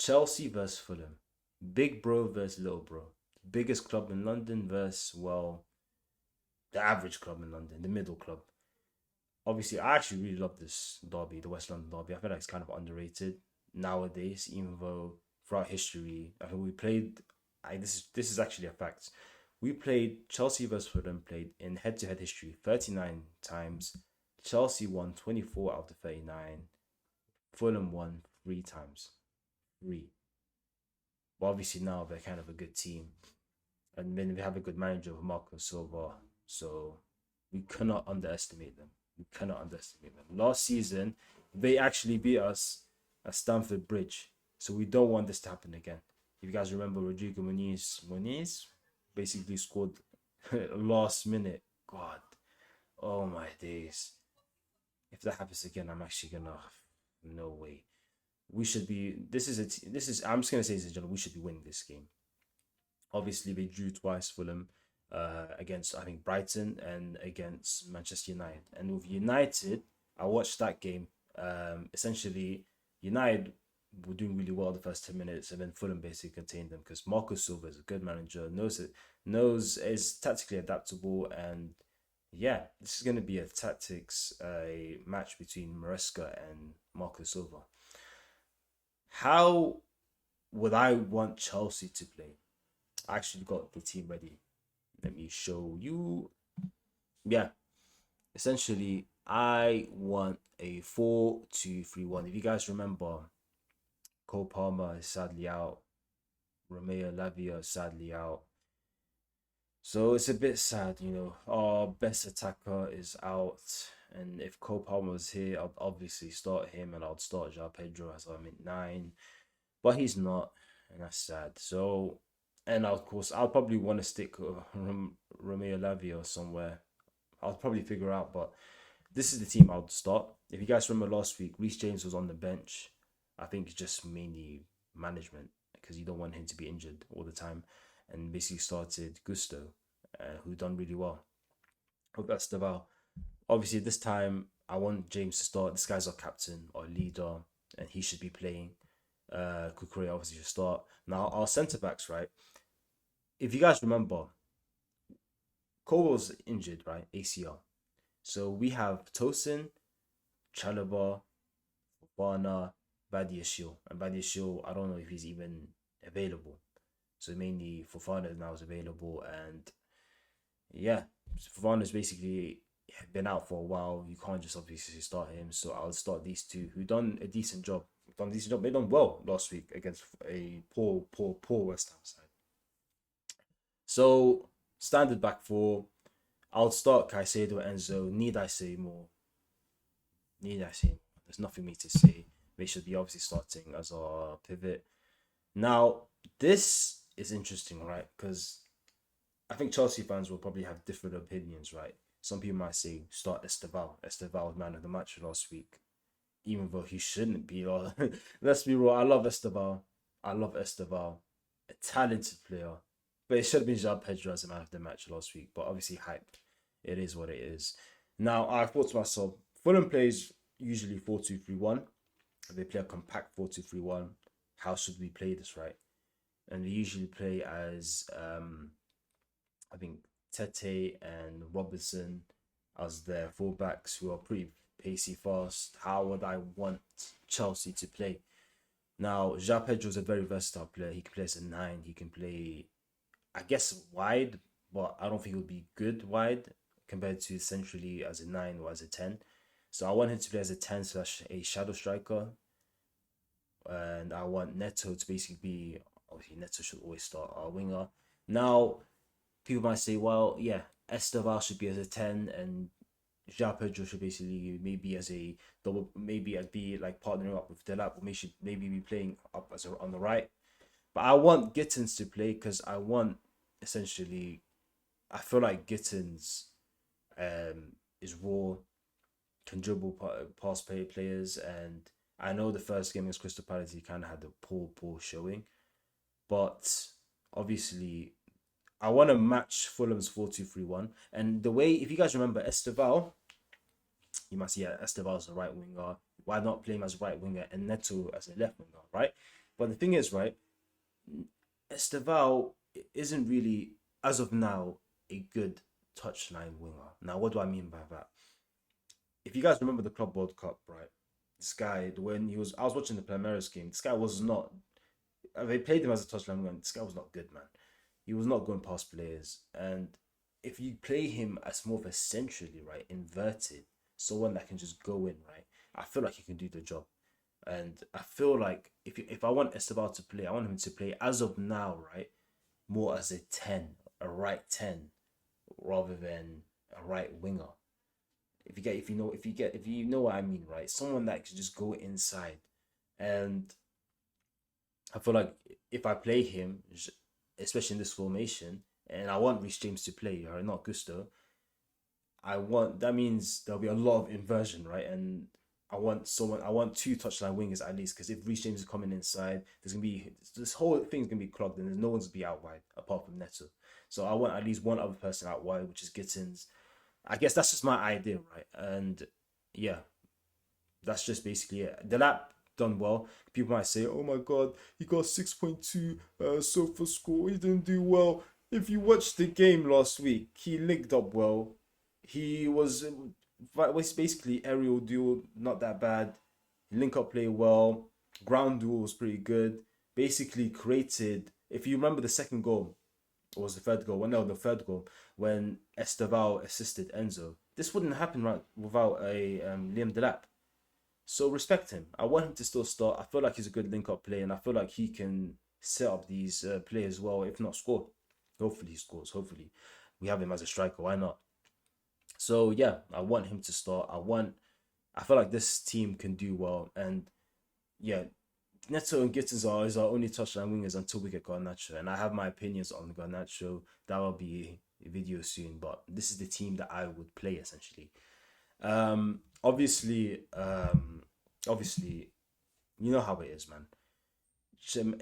Chelsea versus Fulham. Big bro versus little bro. Biggest club in London versus, well, the average club in London, the middle club. Obviously, I actually really love this derby, the West London derby. I feel like it's kind of underrated nowadays, even though throughout history, I think we played. This is actually a fact. We played Chelsea versus Fulham played in head-to-head history 39 times. Chelsea won 24 out of the 39. Fulham won 3 times. Three. But obviously now they're kind of a good team. And then they have a good manager with Marco Silva. So we cannot underestimate them. We cannot underestimate them. Last season, they actually beat us at Stamford Bridge. So we don't want this to happen again. If you guys remember, Rodrigo Muniz basically scored last minute. God, oh my days. If that happens again, I'm actually gonna, no way. We should be. This is. I'm just gonna say this in general. We should be winning this game. Obviously, they drew twice, Fulham, against, I think, Brighton and against Manchester United. And with United, I watched that game. Essentially, United were doing really well the first 10 minutes, and then Fulham basically contained them because Marco Silva is a good manager, knows is tactically adaptable, and yeah, this is going to be a tactics match between Maresca and Marco Silva. How would I want Chelsea to play? I actually got the team ready. Let me show you. Yeah, essentially, I want a 4-2-3-1. If you guys remember, Cole Palmer is sadly out. Romeo Lavia is sadly out. So it's a bit sad, Our best attacker is out. And if Cole Palmer was here, I'd obviously start him and I'd start João Pedro as I'm at 9. But he's not, and that's sad. So, and of course, I'll probably want to stick Romeo Lavia somewhere. I'll probably figure out, but this is the team I'll start. If you guys remember last week, Reece James was on the bench. I think it's just mainly management because you don't want him to be injured all the time. And basically started Gusto, who done really well. Hope that's the Val. Obviously, this time I want James to start. This guy's our captain, our leader, and he should be playing. Kukurea obviously should start. Now, our centre backs, right? If you guys remember, Cole was injured, right? ACL. So we have Tosin, Chalobah, Fofana, Badiashile. And Badiashile, I don't know if he's even available. So mainly Fofana now is available. And yeah, Fofana's basically been out for a while. You can't just obviously start him. So I'll start these two who done a decent job. They done well last week against a poor West Ham side. So standard back four. I'll start Caicedo, Enzo. Need I say more? Need I say more? There's nothing me to say. They should be obviously starting as our pivot. Now, this is interesting, right? Because I think Chelsea fans will probably have different opinions, right? Some people might say start Esteval. Esteval was man of the match last week, even though he shouldn't be. Let's be real. I love Esteval. A talented player. But it should have been João Pedro as a man of the match last week. But obviously, hype. It is what it is. Now, I thought to myself, Fulham plays usually 4-2-3-1. They play a compact 4-2-3-1. How should we play this, right? And they usually play as, I think, Tete and Robertson as their fullbacks who are pretty pacey fast. How would I want Chelsea to play? Now, João Pedro is a very versatile player. He can play as a 9. He can play, I guess, wide, but I don't think it would be good wide compared to centrally as a 9 or as a 10. So I want him to play as a 10 slash a shadow striker. And I want Neto to basically be, obviously Neto should always start our winger. Now, people might say, well, yeah, Esteval should be as a 10 and João Pedro should basically maybe as a double, maybe I'd be like partnering up with Delap, or maybe be playing up as on the right. But I want Gittins to play because I want essentially, I feel like Gittins is raw, can dribble past players, and I know the first game against Crystal Palace he kind of had a poor showing, but obviously I want to match Fulham's 4-2-3-1. And the way, if you guys remember Esteval, you might see Esteval as a right winger. Why not play him as a right winger and Neto as a left winger, right? But the thing is, right, Esteval isn't really, as of now, a good touchline winger. Now, what do I mean by that? If you guys remember the Club World Cup, right? This guy, when I was watching the Palmeiras game. This guy was not. They played him as a touchline winger. This guy was not good, man. He was not going past players, and if you play him as more of a centrally, right, inverted, someone that can just go in, right, I feel like he can do the job. And I feel like if I want Esteban to play, I want him to play as of now, right, more as a 10, a right 10, rather than a right winger. If you know what I mean, right? Someone that can just go inside. And I feel like if I play him, especially in this formation, and I want Reece James to play, or not Gusto, that means there'll be a lot of inversion, right? And I want two touchline wingers at least, because if Reece James is coming inside, there's gonna be this whole thing's gonna be clogged, and there's no one's gonna be out wide apart from Neto. So I want at least one other person out wide, which is Gittins. I guess that's just my idea, right? And yeah, that's just basically it. The lap done well. People might say, "Oh my God, he got 6.2 sofa score. He didn't do well." If you watched the game last week, he linked up well. He was basically aerial duel, not that bad. Link up play well. Ground duel was pretty good. Basically created. If you remember the second goal, or was the third goal? Well, no, the third goal when Esteval assisted Enzo. This wouldn't happen right without a Liam Delap. So respect him. I want him to still start. I feel like he's a good link-up player, and I feel like he can set up these players well, if not score. Hopefully he scores. Hopefully we have him as a striker. Why not? So yeah, I want him to start. I feel like this team can do well, and yeah, Neto and Gittins is our only touchline wingers until we get Garnacho, and I have my opinions on Garnacho. That will be a video soon, but this is the team that I would play essentially. Obviously, you know how it is, man.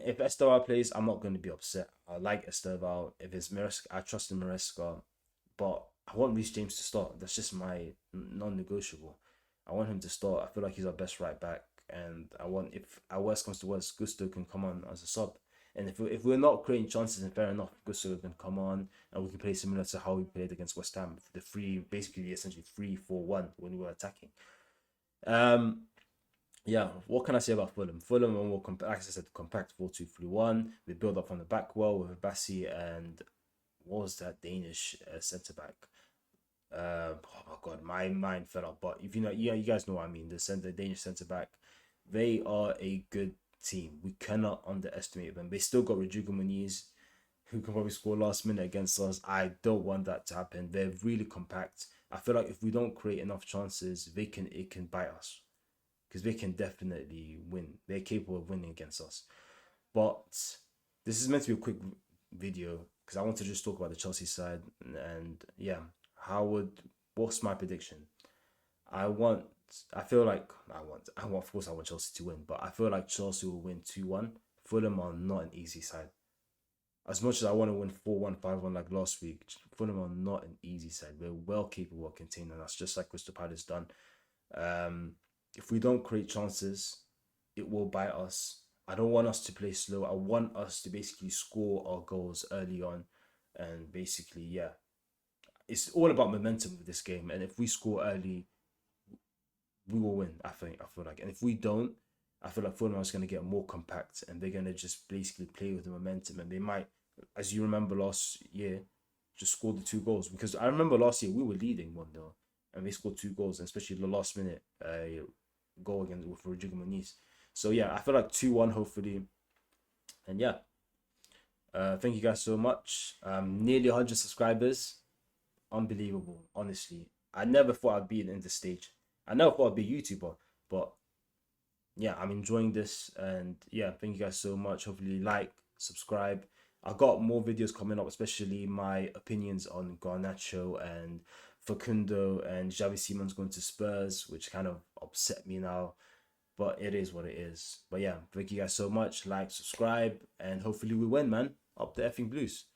If Esteval plays, I'm not going to be upset. I like Esteval. If it's Maresca, I trust in Maresca, but I want Reece James to start. That's just my non-negotiable. I want him to start. I feel like he's our best right back, and I want, if our worst comes to worst, Gusto can come on as a sub. And if we're not creating chances, then fair enough, Gusto can come on, and we can play similar to how we played against West Ham, the basically essentially 3-4-1 when we were attacking. Um, yeah, what can I say about Fulham? Fulham will, like I said, compact 4-2-3-1. We build up from the back well with Bassi and what was that Danish centre back? Oh my god, my mind fell off. But if you know, yeah, you guys know what I mean. The Danish centre back, they are a good team. We cannot underestimate them. They still got Rodrigo Muniz, who can probably score last minute against us. I don't want that to happen. They're really compact. I feel like if we don't create enough chances, it can bite us, because they can definitely win. They're capable of winning against us. But this is meant to be a quick video because I want to just talk about the Chelsea side, and yeah, what's my prediction? I want of course I want Chelsea to win, but I feel like Chelsea will win 2-1. Fulham are not an easy side. As much as I want to win 4-1, 5-1 like last week, Fulham are not an easy side. We're well capable of containing us, just like Crystal Palace done. If we don't create chances, it will bite us. I don't want us to play slow. I want us to basically score our goals early on, and basically, yeah, it's all about momentum with this game. And if we score early, we will win. I feel like, and if we don't, I feel like Fulham is going to get more compact, and they're going to just basically play with the momentum, and they might, as you remember last year, just score the 2 goals, because I remember last year we were leading 1-0, and they scored 2 goals, and especially the last minute goal again with Rodrigo Muniz. So yeah, I feel like 2-1 hopefully, and yeah, thank you guys so much. Nearly 100 subscribers, unbelievable. Honestly, I never thought I'd be in this stage. I never thought I'd be a YouTuber, but yeah, I'm enjoying this, and yeah, thank you guys so much. Hopefully, like, subscribe. I got more videos coming up, especially my opinions on Garnacho and Facundo and Xavi Simons going to Spurs, which kind of upset me now, but it is what it is. But yeah, thank you guys so much. Like, subscribe, and hopefully we win, man. Up the effing Blues.